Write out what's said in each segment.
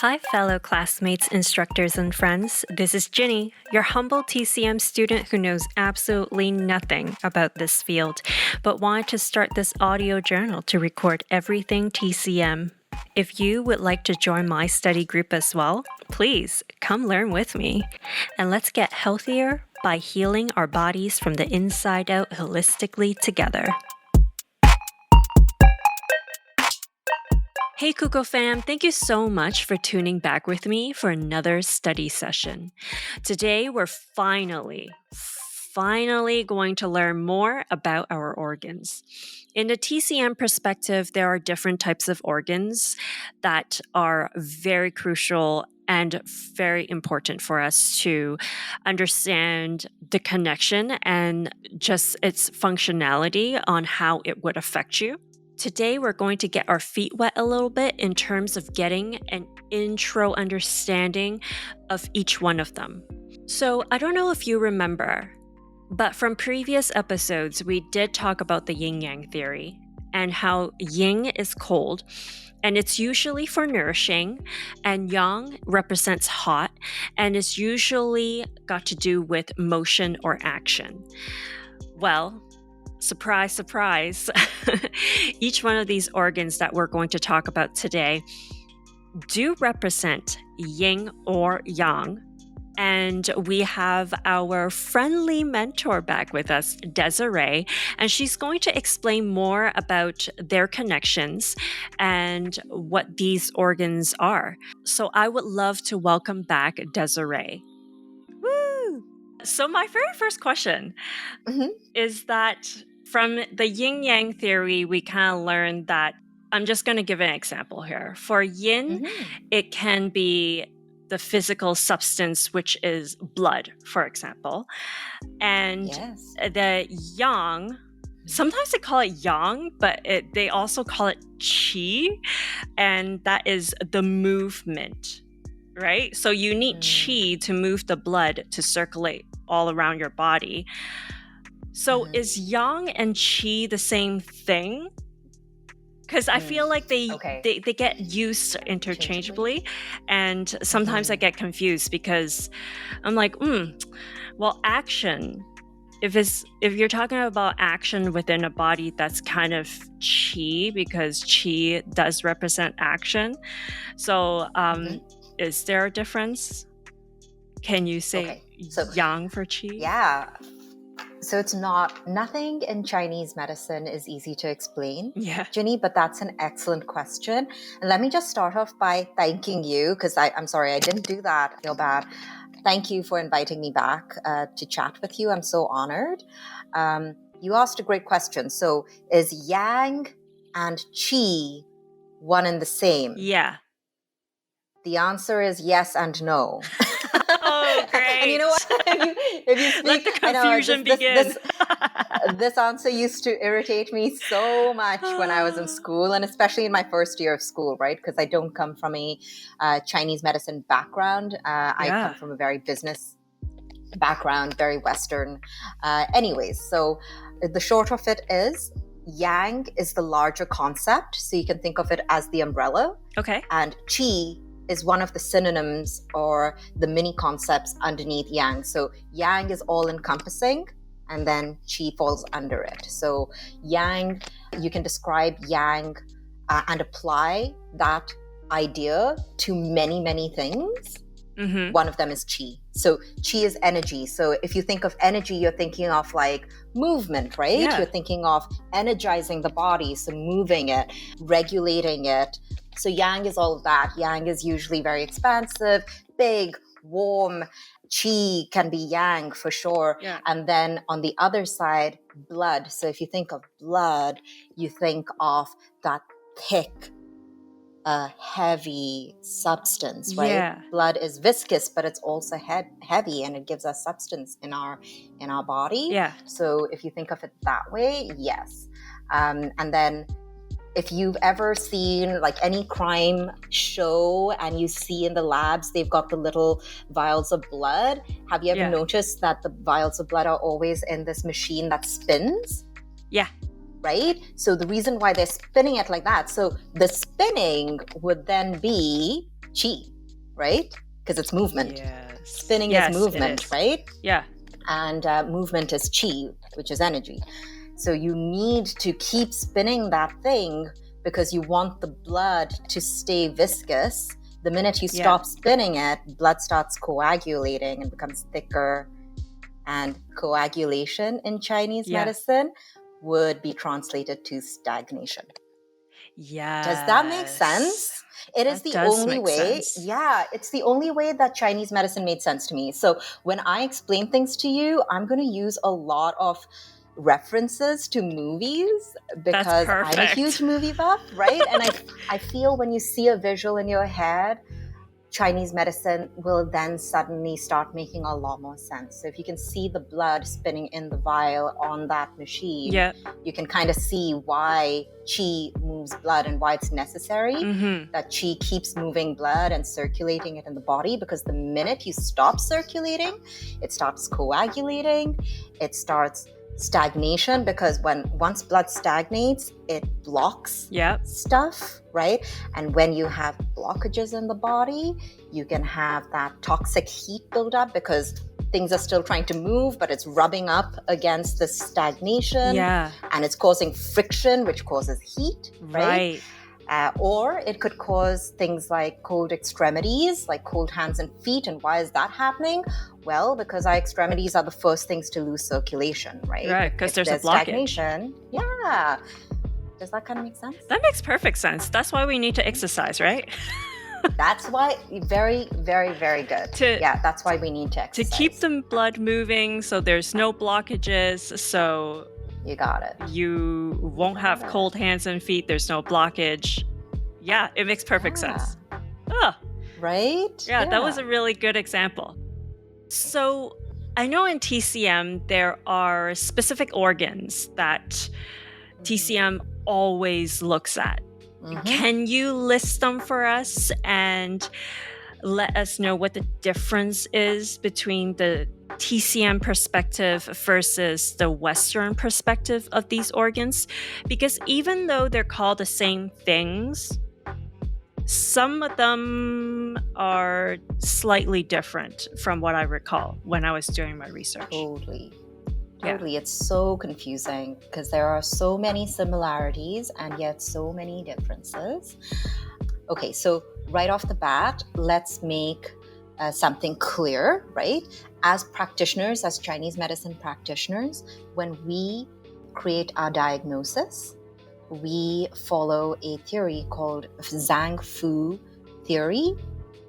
Hi, fellow classmates, instructors, and friends. This is Ginny, your humble TCM student who knows absolutely nothing about this field, but wanted to start this audio journal to record everything TCM. If you would like to join my study group as well, please come learn with me. And let's get healthier by healing our bodies from the inside out holistically together. Hey Kuko fam, thank you so much for tuning back with me for another study session. Today we're finally going to learn more about our organs. In the TCM perspective, there are different types of organs that are very crucial and very important for us to understand the connection and just its functionality on how it would affect you. Today, we're going to get our feet wet a little bit in terms of getting an intro understanding of each one of them. So I don't know if you remember, but from previous episodes, we did talk about the yin-yang theory and how yin is cold, and it's usually for nourishing, and yang represents hot, and it's usually got to do with motion or action. Well, surprise, surprise. Each one of these organs that we're going to talk about today do represent yin or yang. And we have our friendly mentor back with us, Desiree, and she's going to explain more about their connections and what these organs are. So I would love to welcome back Desiree. Woo! So my very first question is that from the yin-yang theory, we kind of learned that, I'm just going to give an example here. For yin, it can be the physical substance, which is blood, for example. And the yang, sometimes they call it yang, but they also call it qi, and that is the movement, right? So you need qi to move the blood to circulate all around your body. So is yang and qi the same thing? Because I feel like they get used interchangeably, and sometimes I get confused because I'm like, well, action. If you're talking about action within a body, that's kind of qi, because qi does represent action. So is there a difference? Can you say yang for qi? Yeah. So it's nothing in Chinese medicine is easy to explain, Ginny, but that's an excellent question. And let me just start off by thanking you, because I'm sorry, I didn't do that. I feel bad. Thank you for inviting me back to chat with you. I'm so honored. You asked a great question. So is yang and qi one and the same? Yeah. The answer is yes and no. Oh, great. And you know what? If you speak, let the confusion begin. This answer used to irritate me so much when I was in school, and especially in my first year of school, right? Because I don't come from a Chinese medicine background. I come from a very business background, very Western. Anyways, so the short of it is, yang is the larger concept. So you can think of it as the umbrella. Okay. And qi is one of the synonyms or the mini concepts underneath yang. So yang is all encompassing, and then qi falls under it. So yang, you can describe yang and apply that idea to many, many things. One of them is qi. So qi is energy. So if you think of energy, you're thinking of like movement, right? Yeah. You're thinking of energizing the body, so moving it, regulating it. So yang is all of that. Yang is usually very expansive, big, warm. Qi can be yang for sure. Yeah. And then on the other side, blood. So if you think of blood, you think of that thick, heavy substance, right? Yeah. Blood is viscous, but it's also heavy, and it gives us substance in our body. Yeah. So if you think of it that way, yes. And then if you've ever seen like any crime show and you see in the labs, they've got the little vials of blood. Have you ever noticed that the vials of blood are always in this machine that spins? Yeah. Right? So the reason why they're spinning it like that, so the spinning would then be qi. right? Because it's movement. Yes. Spinning Yes, is it movement, is. right? Yeah. And movement is qi, which is energy. So you need to keep spinning that thing because you want the blood to stay viscous. The minute you stop spinning it, blood starts coagulating and becomes thicker. And coagulation in Chinese medicine would be translated to stagnation. Yes. Does that make sense? It is the only way. Yeah, it's the only way that Chinese medicine made sense to me. So when I explain things to you, I'm going to use a lot of references to movies because I'm a huge movie buff, right? And I feel when you see a visual in your head, Chinese medicine will then suddenly start making a lot more sense. So if you can see the blood spinning in the vial on that machine, you can kind of see why qi moves blood and why it's necessary that qi keeps moving blood and circulating it in the body, because the minute you stop circulating, it starts coagulating, it starts stagnation, because once blood stagnates, it blocks stuff, right? And when you have blockages in the body, you can have that toxic heat buildup because things are still trying to move, but it's rubbing up against the stagnation, and it's causing friction, which causes heat, right? Or it could cause things like cold extremities, like cold hands and feet. And why is that happening? Well, because our extremities are the first things to lose circulation, right? Right, because there's a blockage. Stagnation. Yeah. Does that kind of make sense? That makes perfect sense. That's why we need to exercise, right? That's why, very, very, very good. That's why we need to exercise. To keep the blood moving so there's no blockages, so you got it. You won't have cold hands and feet, there's no blockage. Yeah, it makes perfect sense. Oh. Right? Yeah, that was a really good example. So I know in TCM there are specific organs that TCM always looks at. Can you list them for us and let us know what the difference is between the TCM perspective versus the Western perspective of these organs? Because even though they're called the same things, some of them are slightly different from what I recall when I was doing my research. Totally. It's so confusing because there are so many similarities and yet so many differences. Okay, so right off the bat, let's make something clear, right? As practitioners, as Chinese medicine practitioners, when we create our diagnosis, we follow a theory called Zang Fu theory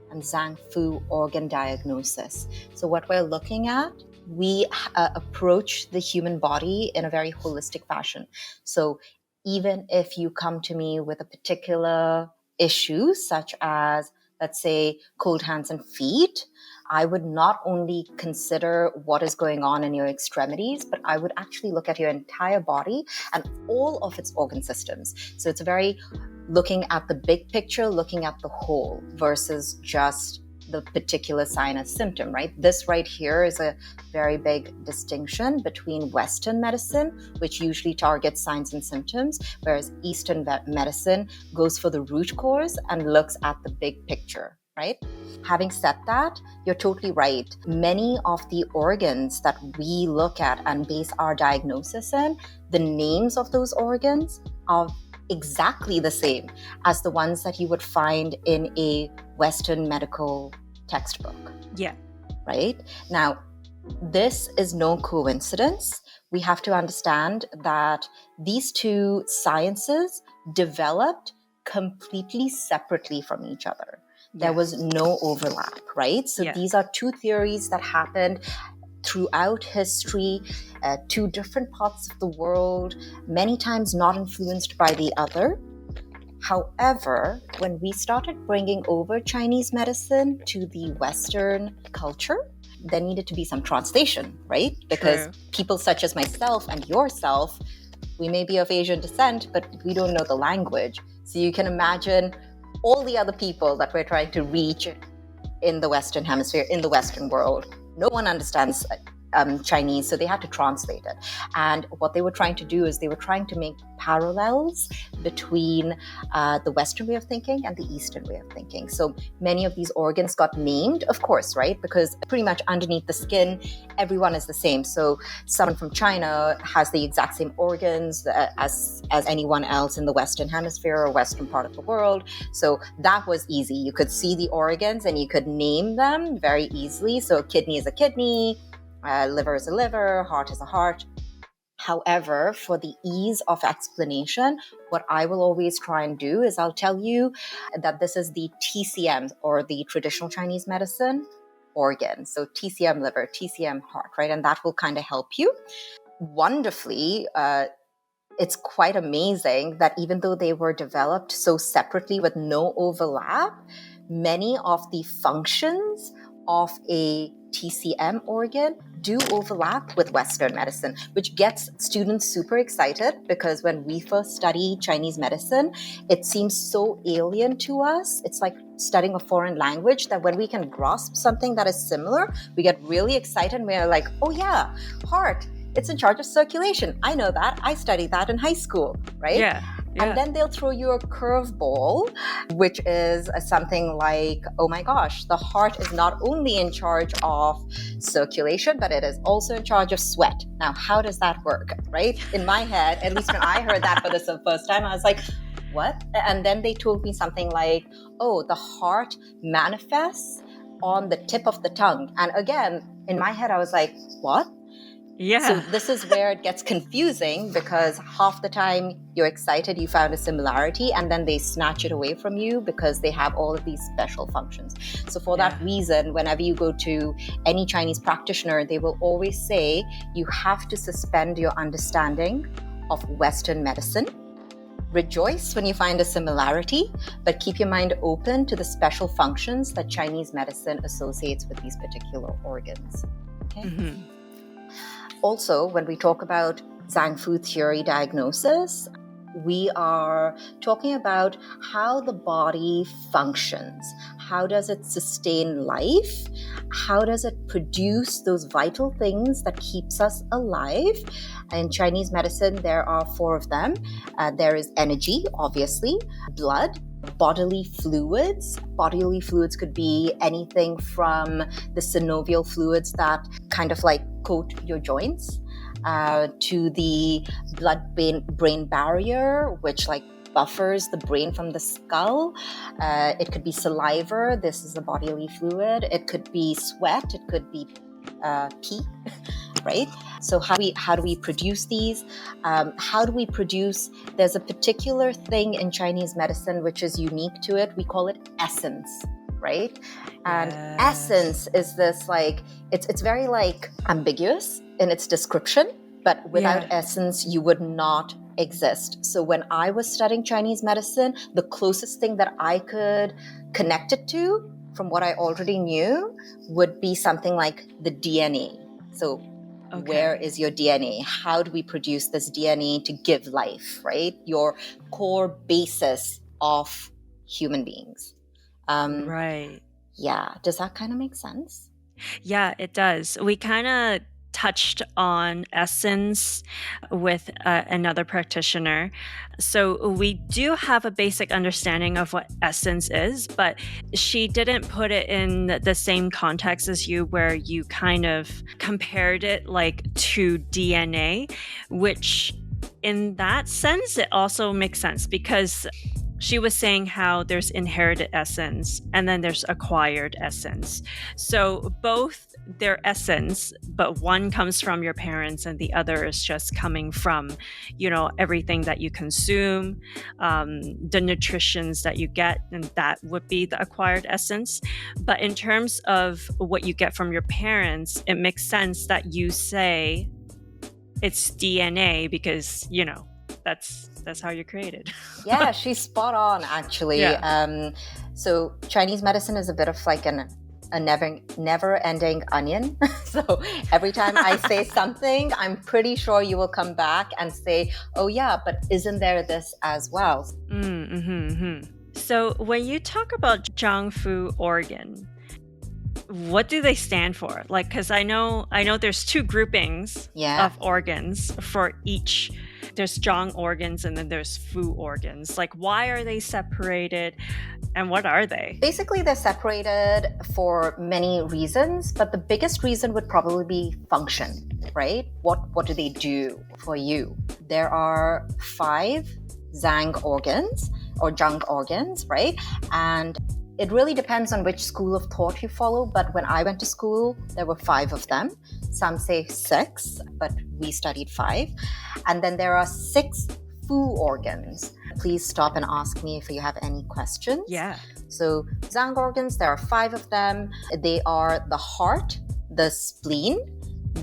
and Zang Fu organ diagnosis. So what we're looking at, we approach the human body in a very holistic fashion. So even if you come to me with a particular issue, such as, let's say, cold hands and feet, I would not only consider what is going on in your extremities, but I would actually look at your entire body and all of its organ systems. So it's very looking at the big picture, looking at the whole versus just the particular sign or symptom, right? This right here is a very big distinction between Western medicine, which usually targets signs and symptoms, whereas Eastern medicine goes for the root cause and looks at the big picture, right? Having said that, you're totally right. Many of the organs that we look at and base our diagnosis in, the names of those organs are exactly the same as the ones that you would find in a Western medical textbook. Yeah. Right? Now, this is no coincidence. We have to understand that these two sciences developed completely separately from each other. There was no overlap, right? So these are two theories that happened throughout history, two different parts of the world, many times not influenced by the other. However, when we started bringing over Chinese medicine to the Western culture, there needed to be some translation, right? Because people such as myself and yourself, we may be of Asian descent, but we don't know the language. So you can imagine all the other people that we're trying to reach in the Western hemisphere, in the Western world. No one understands Chinese, so they had to translate it. And what they were trying to do is they were trying to make parallels between the Western way of thinking and the Eastern way of thinking. So many of these organs got named, of course, right? Because pretty much underneath the skin, everyone is the same. So someone from China has the exact same organs as anyone else in the Western hemisphere or Western part of the world. So that was easy. You could see the organs and you could name them very easily. So a kidney is a kidney, liver is a liver, heart is a heart. However, for the ease of explanation, what I will always try and do is I'll tell you that this is the TCM, or the traditional Chinese medicine organ. So TCM liver, TCM heart, right? And that will kind of help you. Wonderfully, it's quite amazing that even though they were developed so separately with no overlap, many of the functions of a TCM organ do overlap with Western medicine, which gets students super excited, because when we first study Chinese medicine, it seems so alien to us. It's like studying a foreign language, that when we can grasp something that is similar, we get really excited and we're like, oh yeah, heart, it's in charge of circulation. I know that. I studied that in high school, right? Yeah. And then they'll throw you a curveball, which is something like, oh my gosh, the heart is not only in charge of circulation, but it is also in charge of sweat. Now, how does that work, right? In my head, at least when I heard that for the first time, I was like, what? And then they told me something like, oh, the heart manifests on the tip of the tongue. And again, in my head, I was like, what? Yeah. So this is where it gets confusing, because half the time you're excited, you found a similarity, and then they snatch it away from you because they have all of these special functions. So for that reason, whenever you go to any Chinese practitioner, they will always say you have to suspend your understanding of Western medicine. Rejoice when you find a similarity, but keep your mind open to the special functions that Chinese medicine associates with these particular organs. Okay. Mm-hmm. Also, when we talk about Zang Fu theory diagnosis, we are talking about how the body functions. How does it sustain life? How does it produce those vital things that keeps us alive? In Chinese medicine, there are 4 of them. There is energy, obviously, blood, bodily fluids. Bodily fluids could be anything from the synovial fluids that kind of like coat your joints, to the blood-brain barrier, which like buffers the brain from the skull. It could be saliva. This is a bodily fluid. It could be sweat. It could be pee, right? So how do we produce these? There's a particular thing in Chinese medicine which is unique to it. We call it essence, right? And essence is this like, it's very like ambiguous in its description, but without essence, you would not exist. So when I was studying Chinese medicine, the closest thing that I could connect it to from what I already knew would be something like the DNA. So where is your DNA? How do we produce this DNA to give life, right? Your core basis of human beings. Right. Yeah. Does that kind of make sense? Yeah, it does. We kind of touched on essence with another practitioner. So we do have a basic understanding of what essence is, but she didn't put it in the same context as you, where you kind of compared it like to DNA, which in that sense, it also makes sense, because she was saying how there's inherited essence and then there's acquired essence. So both their essence, but one comes from your parents and the other is just coming from, everything that you consume, the nutritions that you get, and that would be the acquired essence. But in terms of what you get from your parents, it makes sense that you say it's DNA because, that's how you're created. Yeah, she's spot on, actually. Yeah. So Chinese medicine is a bit of like a never-ending onion. So every time I say something, I'm pretty sure you will come back and say, oh yeah, but isn't there this as well? So when you talk about Zang Fu organ, what do they stand for? Like, because I know there's two groupings Yeah. of organs for each. There's Zhang organs and then there's Fu organs. Like, why are they separated and what are they? Basically, they're separated for many reasons, but the biggest reason would probably be function, right? What do they do for you? There are 5 Zang organs or Zhang organs, right? And it really depends on which school of thought you follow, but when I went to school, there were 5 of them. Some say 6, but we studied 5. And then there are 6 Fu organs. Please stop and ask me if you have any questions. Yeah. So Zang organs, there are 5 of them. They are the heart, the spleen,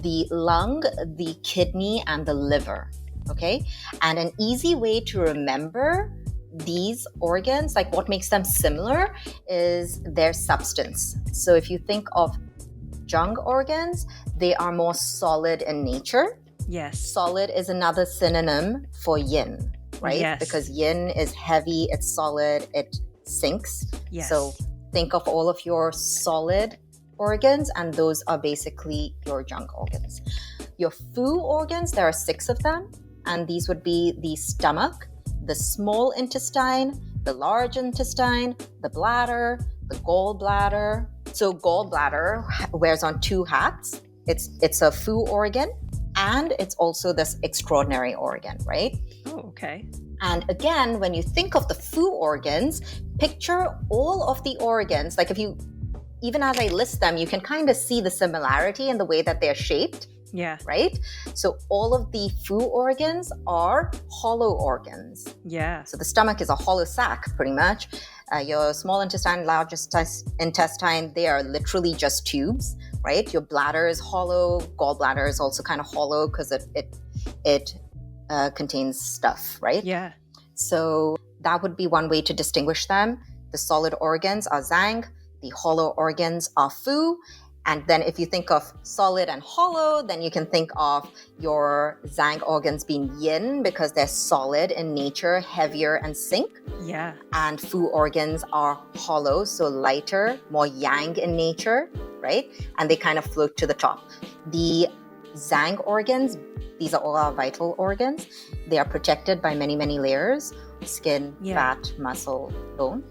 the lung, the kidney, and the liver. Okay? And an easy way to remember these organs, like what makes them similar, is their substance. So if you think of Zhang organs, they are more solid in nature. Yes. Solid is another synonym for yin, right? Yes. Because yin is heavy, it's solid, it sinks. Yes. So think of all of your solid organs, and those are basically your Zhang organs. Your Fu organs, there are 6 of them, and these would be the stomach, the small intestine, the large intestine, the bladder, the gallbladder. So gallbladder wears on 2 hats. It's a Fu organ, and it's also this extraordinary organ, right? Oh, okay. And again, when you think of the Fu organs, picture all of the organs. Like even as I list them, you can kind of see the similarity in the way that they're shaped. Yeah. Right? So all of the Fu organs are hollow organs. Yeah. So the stomach is a hollow sac, pretty much. Your small intestine, large intestine, they are literally just tubes, right? Your bladder is hollow. Gallbladder is also kind of hollow because it contains stuff, right? Yeah. So that would be one way to distinguish them. The solid organs are Zang. The hollow organs are Fu. And then if you think of solid and hollow, then you can think of your Zang organs being yin because they're solid in nature, heavier and sink. Yeah. And Fu organs are hollow, so lighter, more yang in nature, right? And they kind of float to the top. The Zang organs, these are all our vital organs. They are protected by many, many layers: skin, fat, muscle, bone.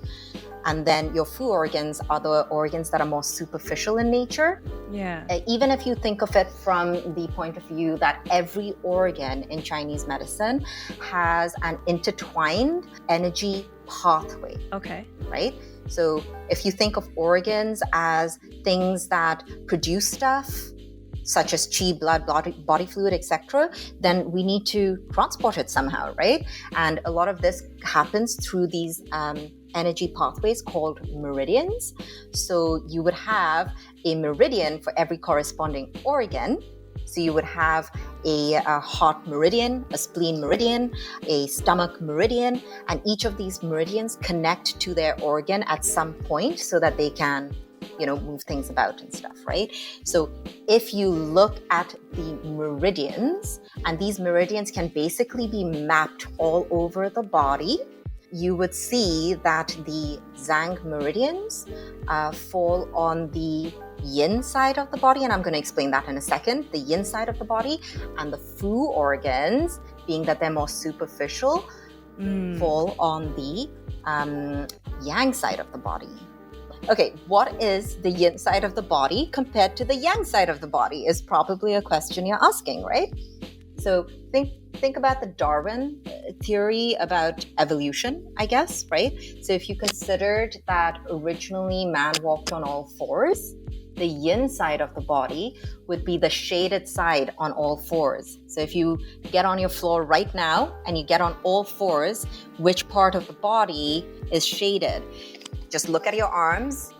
And then your Fu organs are the organs that are more superficial in nature. Yeah. Even if you think of it from the point of view that every organ in Chinese medicine has an intertwined energy pathway. Okay. Right? So if you think of organs as things that produce stuff, such as qi, blood, body fluid, etc., then we need to transport it somehow, right? And a lot of this happens through these energy pathways called meridians. So you would have a meridian for every corresponding organ. So you would have a heart meridian, a spleen meridian, a stomach meridian, and each of these meridians connect to their organ at some point so that they can move things about and stuff, right? So if you look at the meridians, and these meridians can basically be mapped all over the body, you would see that the Zang meridians fall on the yin side of the body, and I'm going to explain that in a second, the yin side of the body, and the Fu organs, being that they're more superficial, fall on the yang side of the body. Okay, what is the yin side of the body compared to the yang side of the body is probably a question you're asking, right? So think about the Darwin theory about evolution, I guess, right? So if you considered that originally man walked on all fours, the yin side of the body would be the shaded side on all fours. So if you get on your floor right now and you get on all fours, which part of the body is shaded? Just look at your arms.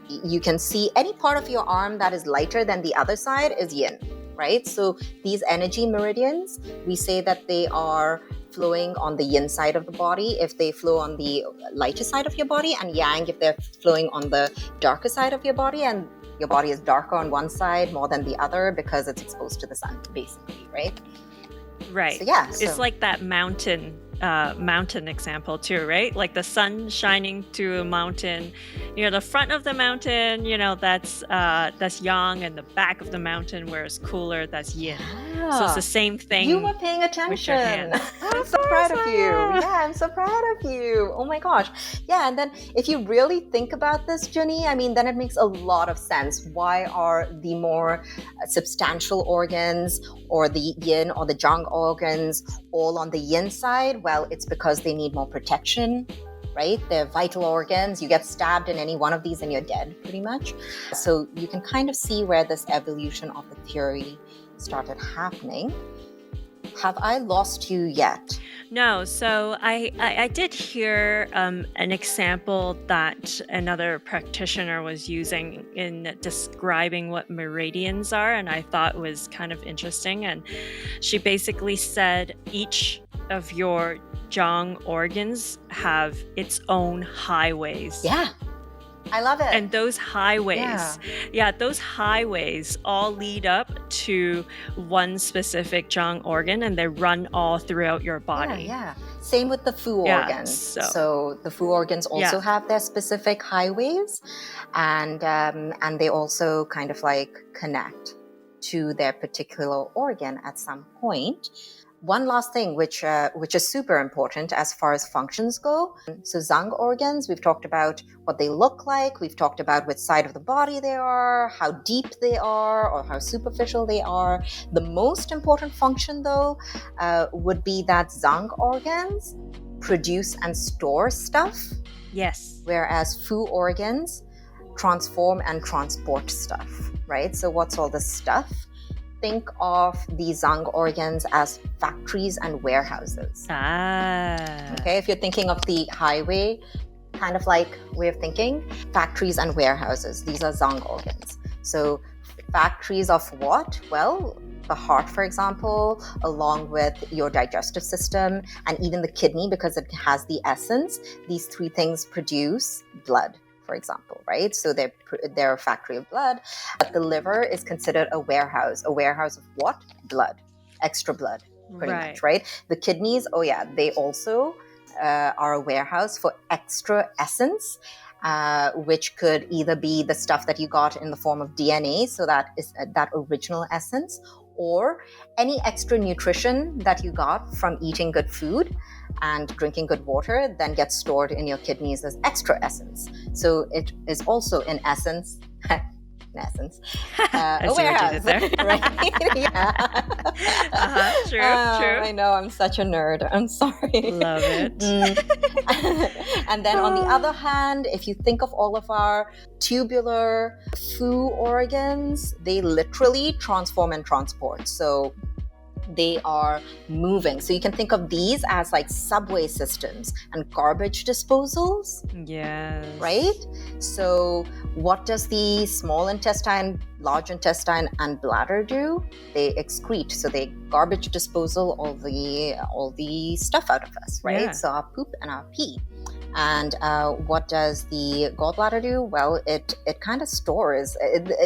You can see any part of your arm that is lighter than the other side is yin, right? So these energy meridians, we say that they are flowing on the yin side of the body if they flow on the lighter side of your body, and yang if they're flowing on the darker side of your body, and your body is darker on one side more than the other because it's exposed to the sun, basically, right? Right. So yeah, It's like that mountain example too, right? Like the sun shining to a mountain. The front of the mountain, that's yang, and the back of the mountain where it's cooler, that's yin. So it's the same thing. You were paying with your attention. hands. I'm so proud of you. Yeah, I'm so proud of you. Oh my gosh. Yeah, and then if you really think about this, Jenny, I mean, then it makes a lot of sense. Why are the more substantial organs or the yin or the Zhang organs all on the yin side? Well, it's because they need more protection, right? They're vital organs. You get stabbed in any one of these and you're dead, pretty much. So you can kind of see where this evolution of the theory started happening. Have I lost you yet? No, so I did hear an example that another practitioner was using in describing what meridians are, and I thought was kind of interesting. And she basically said each of your Zhang organs have its own highways. Yeah. I love it. And those highways, those highways all lead up to one specific Zhang organ, and they run all throughout your body. Yeah. Same with the Fu organs. So the Fu organs also have their specific highways, and they also kind of like connect to their particular organ at some point. One last thing, which is super important as far as functions go. So Zang organs, we've talked about what they look like. We've talked about which side of the body they are, how deep they are, or how superficial they are. The most important function, though, would be that Zang organs produce and store stuff. Yes. Whereas Fu organs transform and transport stuff, right? So what's all this stuff? Think of the Zang organs as factories and warehouses. Okay, if you're thinking of the highway kind of like way of thinking, factories and warehouses, these are Zang organs. So factories of what? Well, the heart, for example, along with your digestive system and even the kidney, because it has the essence, these three things produce blood, for example, right? So they're a factory of blood. But the liver is considered a warehouse. A warehouse of what? Blood. Extra blood, pretty much, right? The kidneys, they also are a warehouse for extra essence, which could either be the stuff that you got in the form of DNA, so that is that original essence, or any extra nutrition that you got from eating good food and drinking good water then gets stored in your kidneys as extra essence. So it is also a warehouse, right? True. I know, I'm such a nerd. I'm sorry. Love it. And then on the other hand, if you think of all of our tubular Fu organs, they literally transform and transport. So they are moving. So you can think of these as like subway systems and garbage disposals. Yes. Right? So what does the small intestine, large intestine, and bladder do? They excrete. So they garbage disposal all the stuff out of us, right? Yeah. So our poop and our pee. And what does the gallbladder do? Well, it kind of stores.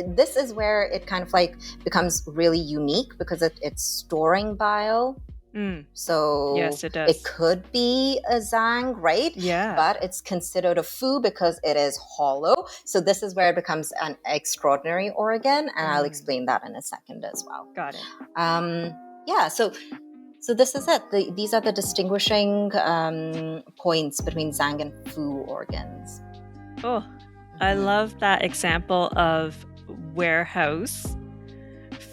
This is where it kind of like becomes really unique because it's storing bile. So yes, it does. It could be a Zang, right? Yeah. But it's considered a Fu because it is hollow. So this is where it becomes an extraordinary organ, and I'll explain that in a second as well. Got it. So this is it. These are the distinguishing points between Zang and Fu organs. Oh, I love that example of warehouse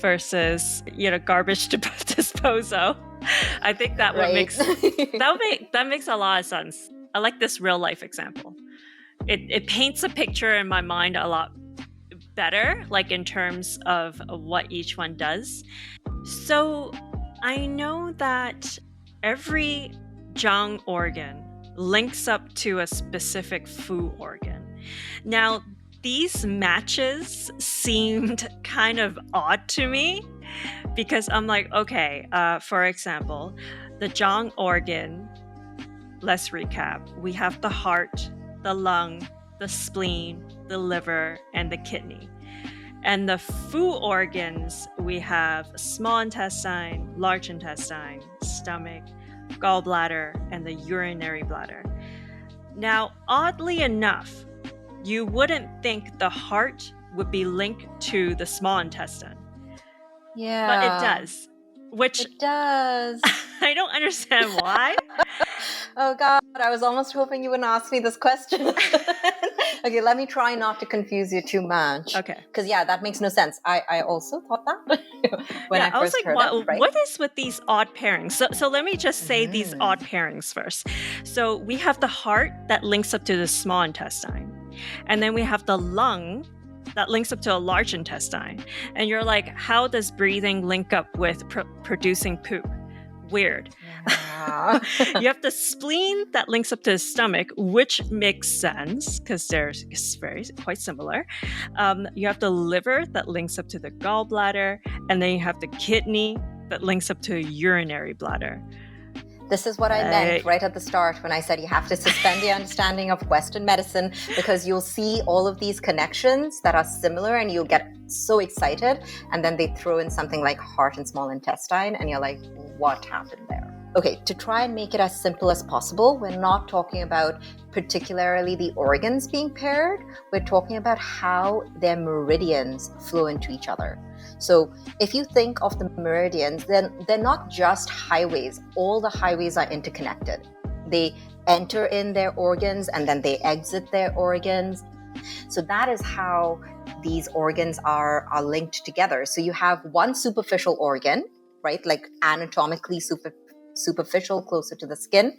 versus garbage disposal. I think that one makes that makes a lot of sense. I like this real life example. It paints a picture in my mind a lot better, like in terms of what each one does. So I know that every Zhang organ links up to a specific Fu organ. Now, these matches seemed kind of odd to me because I'm like, okay, for example, the Zhang organ, let's recap. We have the heart, the lung, the spleen, the liver, and the kidney. And the Fu organs, we have small intestine, large intestine, stomach, gallbladder, and the urinary bladder. Now, oddly enough, you wouldn't think the heart would be linked to the small intestine, Yeah. but it does, which It does. I don't understand why. Oh God, I was almost hoping you wouldn't ask me this question. Okay, let me try not to confuse you too much. Okay. Because yeah, that makes no sense. I also thought that when I was first like, heard it, right? what is with these odd pairings? So let me just say these odd pairings first. So we have the heart that links up to the small intestine. And then we have the lung that links up to a large intestine. And you're like, how does breathing link up with producing poop? Weird. Yeah. You have the spleen that links up to the stomach, which makes sense because they're quite similar. You have the liver that links up to the gallbladder, and then you have the kidney that links up to a urinary bladder. This is what I meant right at the start when I said you have to suspend the understanding of Western medicine, because you'll see all of these connections that are similar and you'll get so excited, and then they throw in something like heart and small intestine and you're like, what happened there? Okay, to try and make it as simple as possible, we're not talking about particularly the organs being paired. We're talking about how their meridians flow into each other. So if you think of the meridians, then they're not just highways. All the highways are interconnected. They enter in their organs and then they exit their organs. So that is how these organs are linked together. So you have one superficial organ, right? Like anatomically superficial, closer to the skin,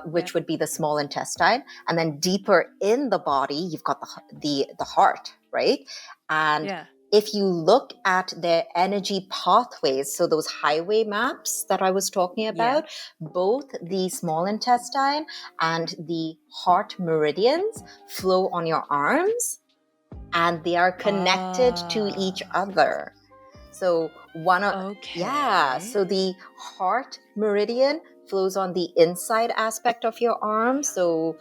which would be the small intestine. And then deeper in the body, you've got the heart, right? And if you look at their energy pathways, so those highway maps that I was talking about, both the small intestine and the heart meridians flow on your arms, and they are connected to each other. So so the heart meridian flows on the inside aspect of your arm, so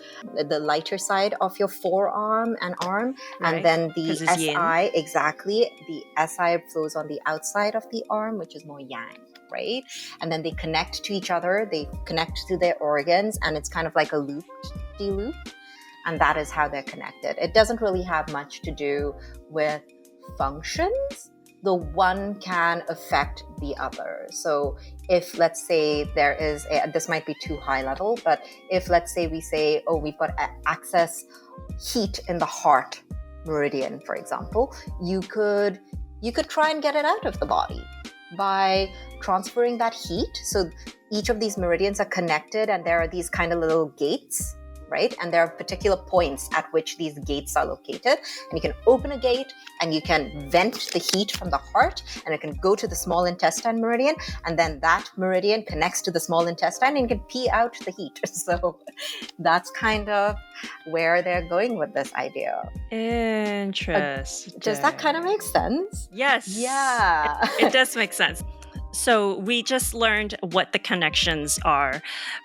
the lighter side of your forearm and arm, and then the SI, exactly, the SI flows on the outside of the arm, which is more yang, right? And then they connect to each other, they connect to their organs, and it's kind of like a loop-de-loop, and that is how they're connected. It doesn't really have much to do with functions. The one can affect the other. So if, let's say, there is this might be too high level, but if, let's say, we say, oh, we've got excess heat in the heart meridian, for example, you could try and get it out of the body by transferring that heat. So each of these meridians are connected, and there are these kind of little gates, right? And there are particular points at which these gates are located. And you can open a gate and you can vent the heat from the heart, and it can go to the small intestine meridian. And then that meridian connects to the small intestine and you can pee out the heat. So that's kind of where they're going with this idea. Interesting. Does that kind of make sense? Yes. Yeah. It does make sense. So we just learned what the connections are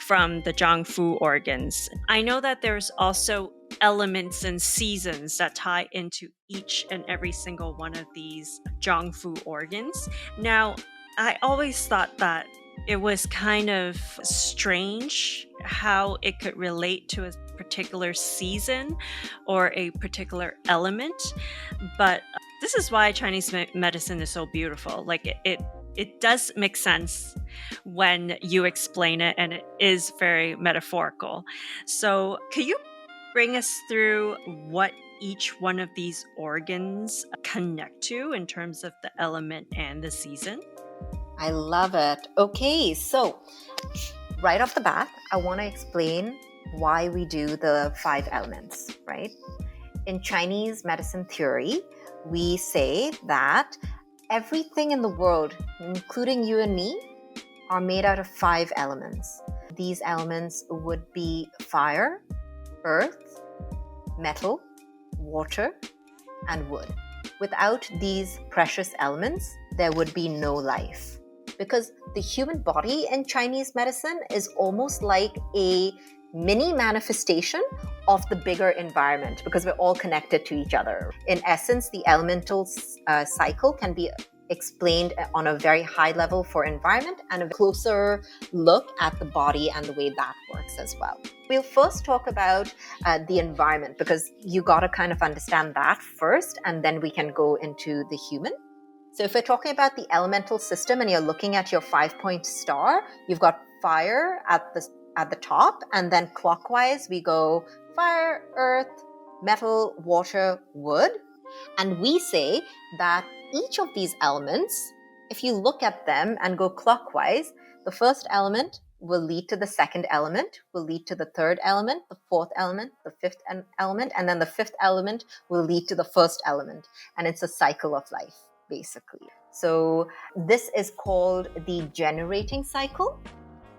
from the Zang Fu organs. I know that there's also elements and seasons that tie into each and every single one of these Zang Fu organs. Now, I always thought that it was kind of strange how it could relate to a particular season or a particular element. But this is why Chinese medicine is so beautiful. Like it does make sense when you explain it, and it is very metaphorical. So could you bring us through what each one of these organs connect to in terms of the element and the season? I love it. Okay, so right off the bat, I want to explain why we do the 5 elements, right? In Chinese medicine theory, we say that everything in the world, including you and me, are made out of 5 elements. These elements would be fire, earth, metal, water, and wood. Without these precious elements, there would be no life. Because the human body in Chinese medicine is almost like a mini manifestation of the bigger environment because we're all connected to each other. In essence, the elemental cycle can be explained on a very high level for environment and a closer look at the body and the way that works as well. We'll first talk about the environment because you got to kind of understand that first, and then we can go into the human. So if we're talking about the elemental system and you're looking at your 5-point star, you've got fire at the top, and then clockwise we go fire, earth, metal, water, wood. And we say that each of these elements, if you look at them and go clockwise, the first element will lead to the second element, will lead to the third element, the fourth element, the fifth element, and then the fifth element will lead to the first element. And it's a cycle of life, basically. So this is called the generating cycle.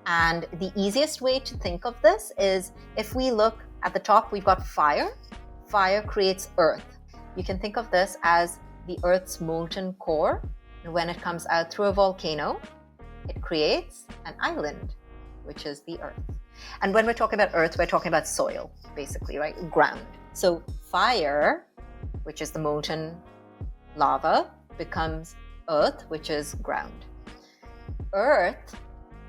And the easiest way to think of this is if we look at the top, we've got fire. Fire creates earth. You can think of this as the Earth's molten core. And when it comes out through a volcano, it creates an island, which is the Earth. And when we're talking about Earth, we're talking about soil, basically, right? Ground. So fire, which is the molten lava, becomes Earth, which is ground. Earth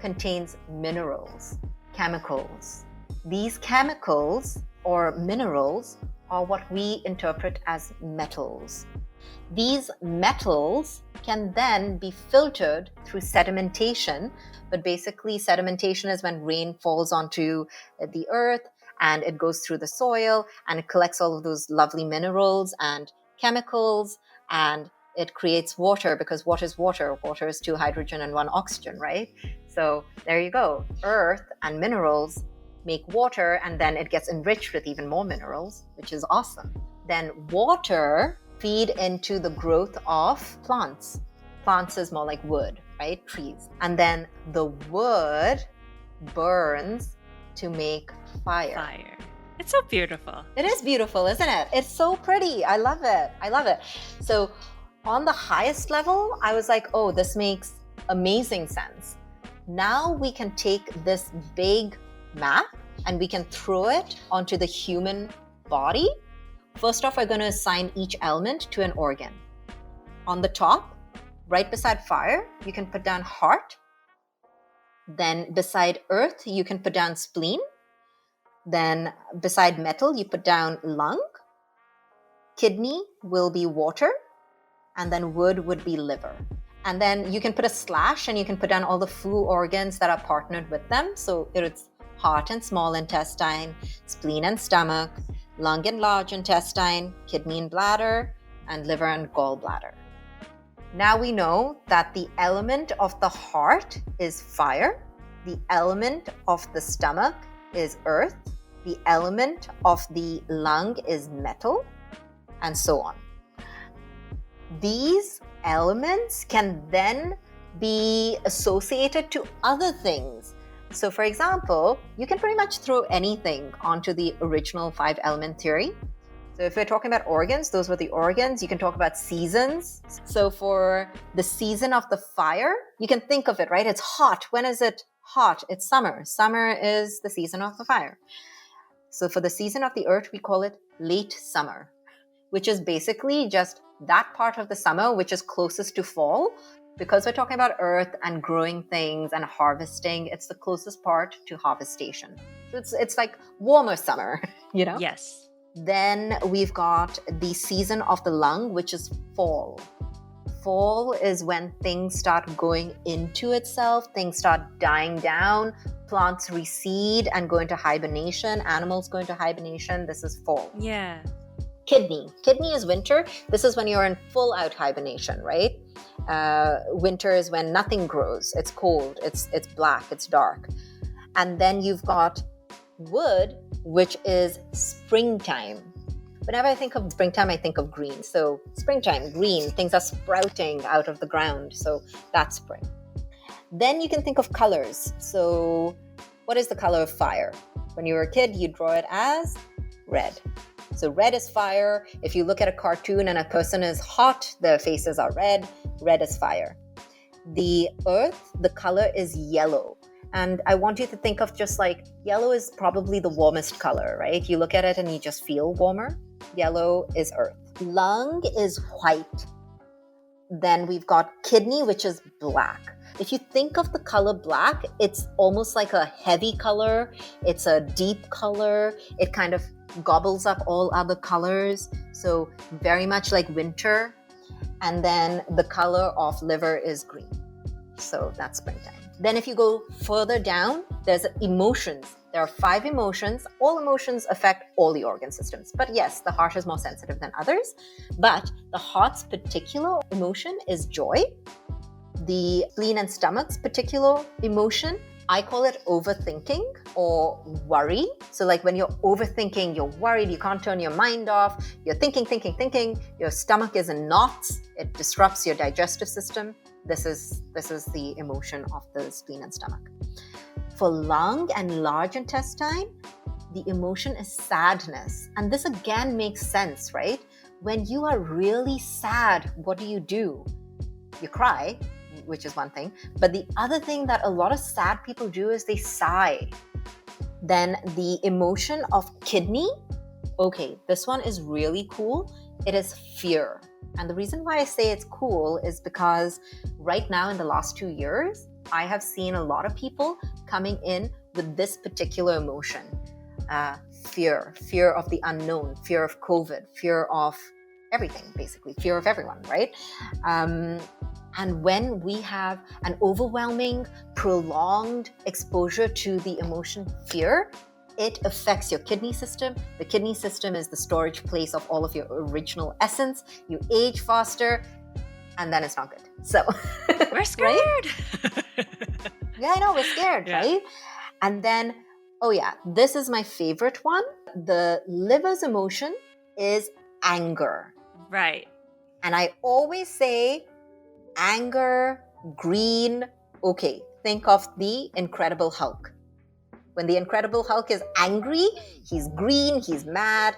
contains minerals, chemicals. These chemicals or minerals are what we interpret as metals. These metals can then be filtered through sedimentation, but basically sedimentation is when rain falls onto the earth and it goes through the soil and it collects all of those lovely minerals and chemicals, and it creates water because what is water? Water is 2 hydrogen and 1 oxygen, right? So there you go. Earth and minerals make water, and then it gets enriched with even more minerals, which is awesome. Then water feed into the growth of plants. Plants is more like wood, right? Trees. And then the wood burns to make fire. It's so beautiful. It is beautiful, isn't it? It's so pretty. I love it. I love it. So on the highest level, I was like, oh, this makes amazing sense. Now we can take this big map and we can throw it onto the human body. First off, we're going to assign each element to an organ. On the top, right beside fire, you can put down heart. Then beside earth, you can put down spleen. Then beside metal, you put down lung. Kidney will be water. And then wood would be liver. And then you can put a slash and you can put down all the Fu organs that are partnered with them. So it's heart and small intestine, spleen and stomach, lung and large intestine, kidney and bladder, and liver and gallbladder. Now we know that the element of the heart is fire, the element of the stomach is earth, the element of the lung is metal, and so on. These elements can then be associated to other things. So for example, you can pretty much throw anything onto the original 5-element theory. So if we're talking about organs, those were the organs. You can talk about seasons. So for the season of the fire, you can think of it, right? It's hot. When is it hot? It's summer. Summer is the season of the fire. So for the season of the earth, we call it late summer, which is basically just that part of the summer which is closest to fall. Because we're talking about earth and growing things and harvesting, it's the closest part to harvestation. So it's like warmer summer, you know? Yes. Then we've got the season of the lung, which is fall. Fall is when things start going into itself, things start dying down, plants reseed and go into hibernation, animals go into hibernation. This is fall. Yeah. Kidney is winter. This is when you're in full out hibernation, right? Winter is when nothing grows. It's cold, it's black, it's dark. And then you've got wood, which is springtime. Whenever I think of springtime, I think of green. So springtime, green, things are sprouting out of the ground. So that's spring. Then you can think of colors. So what is the color of fire? When you were a kid, you draw it as red. So red is fire. If you look at a cartoon and a person is hot, their faces are red. Red is fire. The earth, the color is yellow. And I want you to think of just like yellow is probably the warmest color, right? You look at it and you just feel warmer. Yellow is earth. Lung is white. Then we've got kidney, which is black. If you think of the color black, it's almost like a heavy color. It's a deep color. It kind of gobbles up all other colors. So very much like winter. And then the color of liver is green. So that's springtime. Then if you go further down, there's emotions. There are 5 emotions. All emotions affect all the organ systems. But yes, the heart is more sensitive than others. But the heart's particular emotion is joy. The spleen and stomach's particular emotion, I call it overthinking or worry. So like when you're overthinking, you're worried, you can't turn your mind off, you're thinking, your stomach is in knots, it disrupts your digestive system. This is the emotion of the spleen and stomach. For lung and large intestine, the emotion is sadness. And this again makes sense, right? When you are really sad, what do? You cry, which is one thing. But the other thing that a lot of sad people do is they sigh. Then the emotion of kidney, okay, this one is really cool. It is fear. And the reason why I say it's cool is because right now in the last 2 years, I have seen a lot of people coming in with this particular emotion. Fear of the unknown, fear of COVID, fear of everything, basically, fear of everyone, right? And when we have an overwhelming, prolonged exposure to the emotion fear, it affects your kidney system. The kidney system is the storage place of all of your original essence. You age faster, and then it's not good. So we're scared. Right? Yeah, I know, we're scared, right? And then, oh yeah, this is my favorite one. The liver's emotion is anger. Right. And I always say anger, green. Okay, think of the Incredible Hulk. When the Incredible Hulk is angry, he's green, he's mad.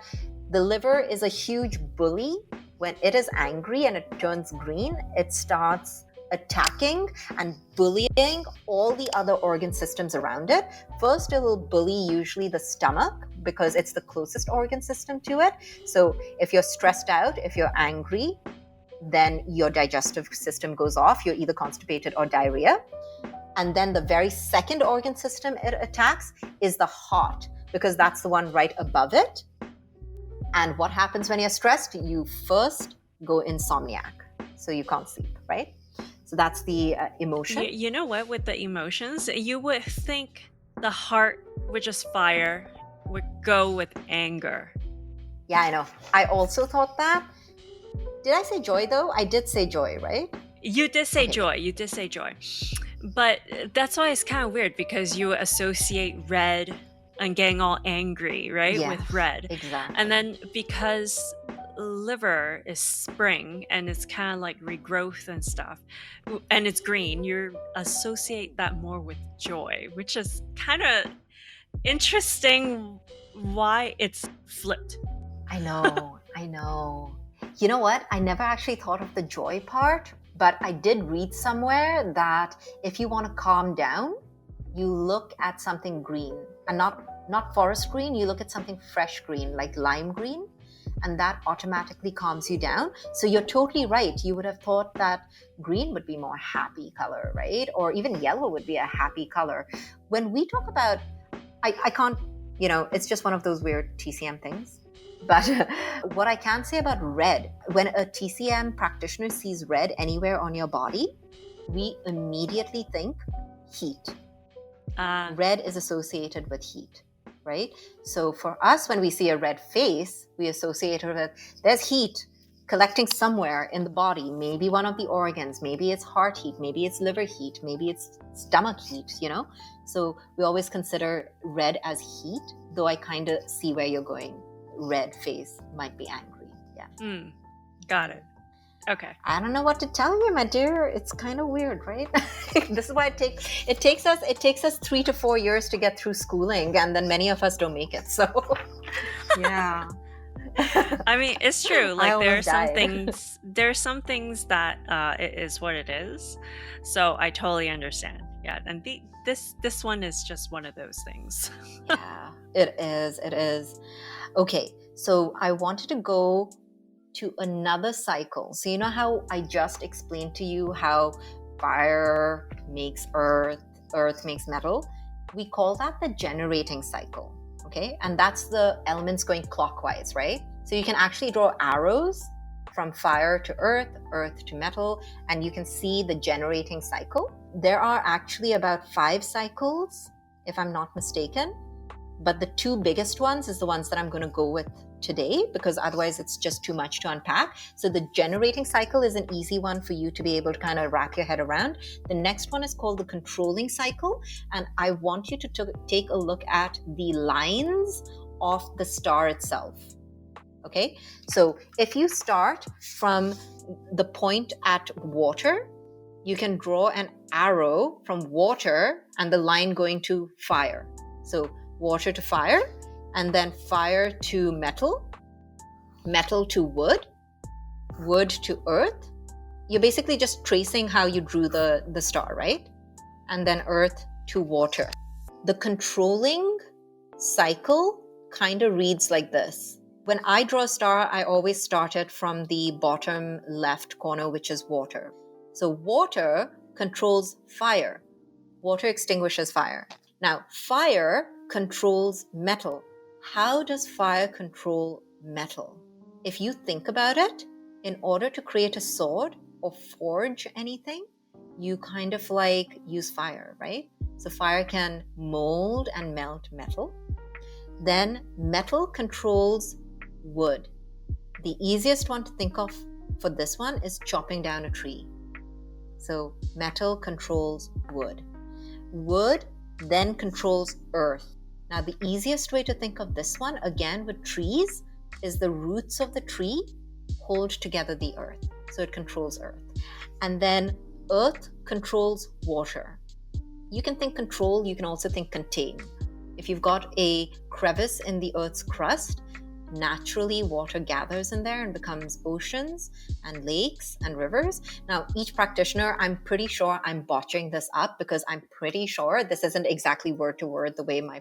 The liver is a huge bully. When it is angry and it turns green, it starts attacking and bullying all the other organ systems around it. First, it will bully usually the stomach because it's the closest organ system to it. So if you're stressed out, if you're angry, then your digestive system goes off. You're either constipated or diarrhea. And then the very second organ system it attacks is the heart, because that's the one right above it. And what happens when you're stressed? You first go insomniac. So you can't sleep, right? So that's the emotion. You know what? With the emotions, you would think the heart would just fire, would go with anger. Yeah, I know. I also thought that. Did I say joy though? I did say joy, right? You did say joy. You did say joy. But that's why it's kind of weird, because you associate red and getting all angry, right? Yeah, with red. Exactly. And then because liver is spring and it's kind of like regrowth and stuff, and it's green, you associate that more with joy, which is kind of interesting why it's flipped. I know. You know what? I never actually thought of the joy part, but I did read somewhere that if you want to calm down, you look at something green, and not forest green, you look at something fresh green, like lime green, and that automatically calms you down. So you're totally right. You would have thought that green would be more happy color, right? Or even yellow would be a happy color. When we talk about, I can't, it's just one of those weird TCM things. But what I can say about red, when a TCM practitioner sees red anywhere on your body, we immediately think heat. Red is associated with heat, right? So for us, when we see a red face, we associate it with there's heat collecting somewhere in the body, maybe one of the organs, maybe it's heart heat, maybe it's liver heat, maybe it's stomach heat, So we always consider red as heat, though I kind of see where you're going. Red face might be angry. Yeah. Got it. Okay. I don't know what to tell you, my dear. It's kind of weird, right? This is why it takes us 3 to 4 years to get through schooling, and then many of us don't make it. So yeah. I mean, it's true. Like there are some things that it is what it is. So I totally understand. Yeah, and this one is just one of those things. Yeah, it is. It is. Okay, so I wanted to go to another cycle. So, you know how I just explained to you how fire makes earth, earth makes metal? We call that the generating cycle. Okay, and that's the elements going clockwise, right? So, you can actually draw arrows from fire to earth, earth to metal, and you can see the generating cycle. There are actually about 5 cycles, if I'm not mistaken. But the 2 biggest ones is the ones that I'm going to go with today, because otherwise it's just too much to unpack. So the generating cycle is an easy one for you to be able to kind of wrap your head around. The next one is called the controlling cycle. And I want you to take a look at the lines of the star itself. Okay, so if you start from the point at water, you can draw an arrow from water and the line going to fire. So water to fire, and then fire to metal, metal to wood, wood to earth. You're basically just tracing how you drew the star, right? And then earth to water. The controlling cycle kind of reads like this. When I draw a star, I always start it from the bottom left corner, which is water. So water controls fire. Water extinguishes fire. Now, fire controls metal. How does fire control metal? If you think about it, in order to create a sword or forge anything, you kind of like use fire, right? So fire can mold and melt metal. Then metal controls wood. The easiest one to think of for this one is chopping down a tree. So metal controls wood. Wood then controls earth. Now, the easiest way to think of this one, again with trees, is the roots of the tree hold together the earth. So it controls earth. And then earth controls water. You can think control, you can also think contain. If you've got a crevice in the earth's crust, naturally water gathers in there and becomes oceans and lakes and rivers. Now, each practitioner, I'm pretty sure I'm botching this up, because I'm pretty sure this isn't exactly word to word the way my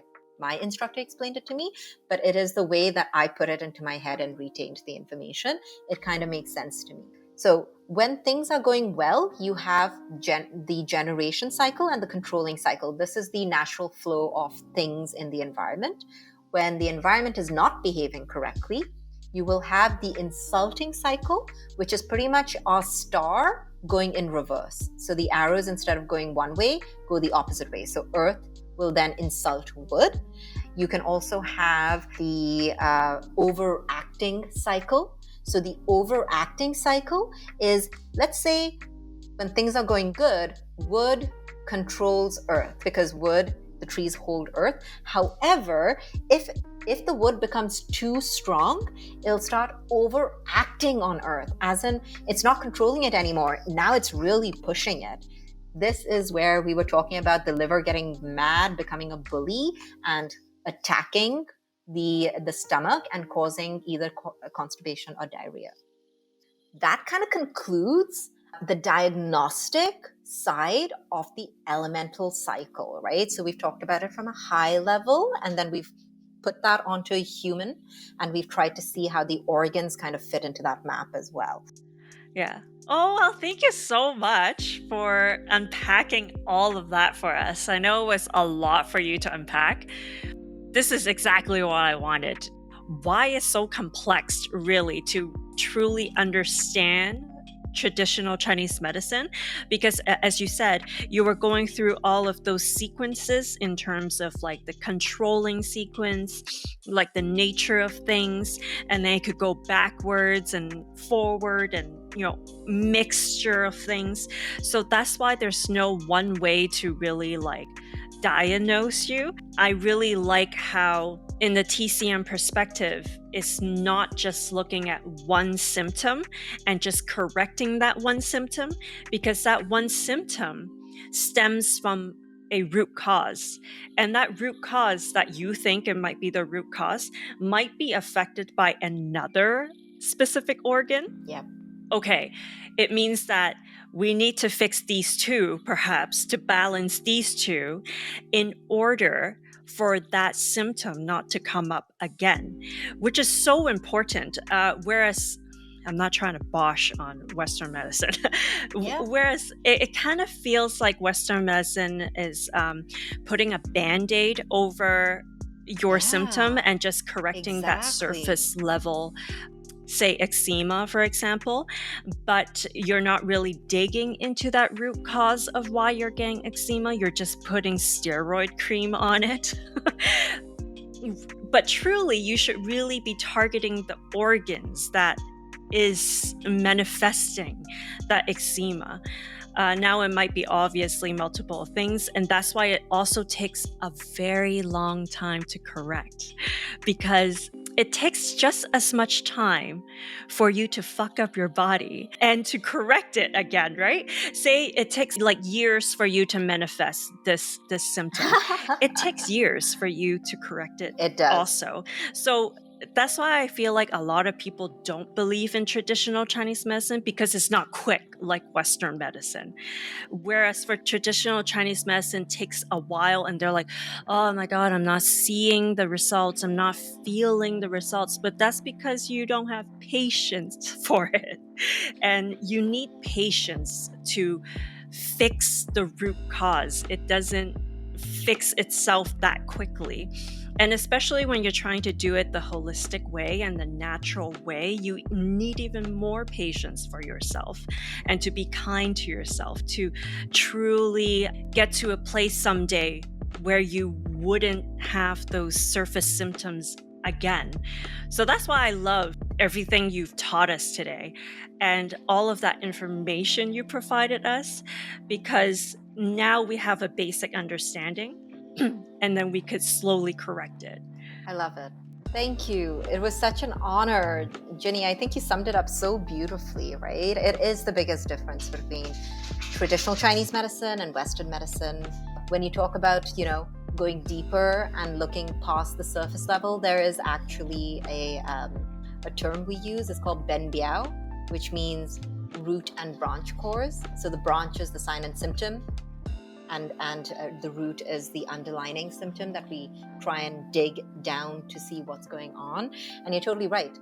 instructor explained it to me, but it is the way that I put it into my head and retained the information. It kind of makes sense to me. So when things are going well, you have the generation cycle and the controlling cycle. This is the natural flow of things in the environment. When the environment is not behaving correctly, you will have the insulting cycle, which is pretty much our star going in reverse. So the arrows, instead of going one way, go the opposite way. So earth will then insult wood. You can also have the overacting cycle. So the overacting cycle is, let's say, when things are going good, wood controls earth, because wood, the trees hold earth. However, if the wood becomes too strong, it'll start overacting on earth, as in it's not controlling it anymore. Now it's really pushing it. This is where we were talking about the liver getting mad, becoming a bully, and attacking the stomach and causing either constipation or diarrhea. That kind of concludes the diagnostic side of the elemental cycle, right? So we've talked about it from a high level, and then we've put that onto a human, and we've tried to see how the organs kind of fit into that map as well. Yeah. Oh, well, thank you so much for unpacking all of that for us. I know it was a lot for you to unpack. This is exactly what I wanted. Why it's so complex, really, to truly understand traditional Chinese medicine, because as you said, you were going through all of those sequences in terms of like the controlling sequence, like the nature of things, and then it could go backwards and forward, and mixture of things. So that's why there's no one way to really like diagnose you. I really like how in the TCM perspective, it's not just looking at one symptom and just correcting that one symptom, because that one symptom stems from a root cause. And that root cause that you think it might be the root cause might be affected by another specific organ. Yeah. okay, it means that we need to fix these two, perhaps, to balance these two in order for that symptom not to come up again, which is so important. Whereas I'm not trying to bosh on Western medicine. Yeah. Whereas it kind of feels like Western medicine is putting a band-aid over your symptom Yeah, and just correcting that exactly. surface level, say eczema, for example, but you're not really digging into that root cause of why you're getting eczema. You're just putting steroid cream on it. But truly, you should really be targeting the organs that is manifesting that eczema. Now, it might be obviously multiple things, and that's why it also takes a very long time to correct, because it takes just as much time for you to fuck up your body and to correct it again, right? Say it takes like years for you to manifest this symptom. It takes years for you to correct it It does. also. So that's why I feel like a lot of people don't believe in traditional Chinese medicine, because it's not quick like Western medicine. Whereas for traditional Chinese medicine takes a while, and they're like, oh my God, I'm not seeing the results. I'm not feeling the results. But that's because you don't have patience for it. And you need patience to fix the root cause. It doesn't fix itself that quickly. And especially when you're trying to do it the holistic way and the natural way, you need even more patience for yourself and to be kind to yourself, to truly get to a place someday where you wouldn't have those surface symptoms again. So that's why I love everything you've taught us today and all of that information you provided us, because now we have a basic understanding and then we could slowly correct it. I love it. Thank you. It was such an honor, Ginny. I think you summed it up so beautifully, right? It is the biggest difference between traditional Chinese medicine and Western medicine. When you talk about, going deeper and looking past the surface level, there is actually a term we use. It's called Ben Biao, which means root and branch cause. So the branch is the sign and symptom, and the root is the underlying symptom that we try and dig down to see what's going on. And you're totally right.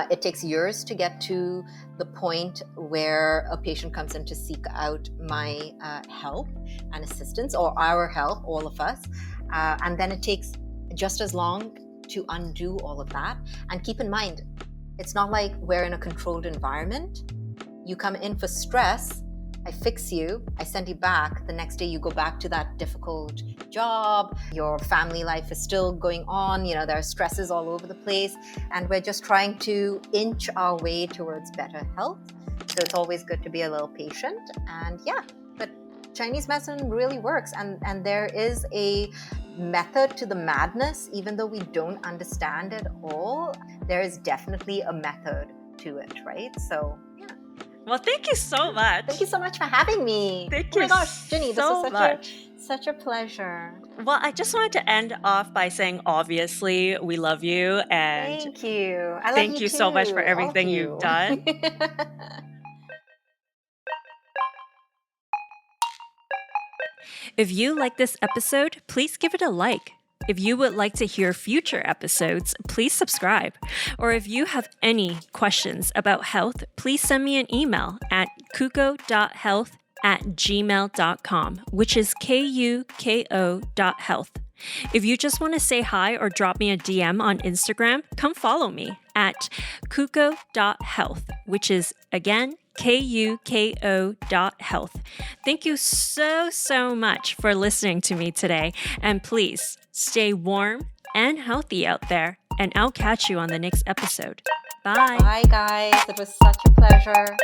It takes years to get to the point where a patient comes in to seek out my help and assistance, or our help, all of us. And then it takes just as long to undo all of that. And keep in mind, it's not like we're in a controlled environment. You come in for stress, I fix you, I send you back. The next day you go back to that difficult job. Your family life is still going on. There are stresses all over the place. And we're just trying to inch our way towards better health. So it's always good to be a little patient. And but Chinese medicine really works. And there is a method to the madness. Even though we don't understand it all, there is definitely a method to it, right? So well, thank you so much. Thank you so much for having me. Thank you. Oh my gosh, Ginny, so this is much. Such a pleasure. Well, I just wanted to end off by saying, obviously, we love you. And thank you. I love thank you too, so much for everything you. you've done. If you like this episode, please give it a like. If you would like to hear future episodes, please subscribe. Or if you have any questions about health, please send me an email at kuko.health@gmail.com, which is kuko.health. If you just want to say hi or drop me a DM on Instagram, come follow me at kuko.health, which is, again, kuko.health. Thank you so much for listening to me today. And please stay warm and healthy out there. And I'll catch you on the next episode. Bye. Bye, guys. It was such a pleasure.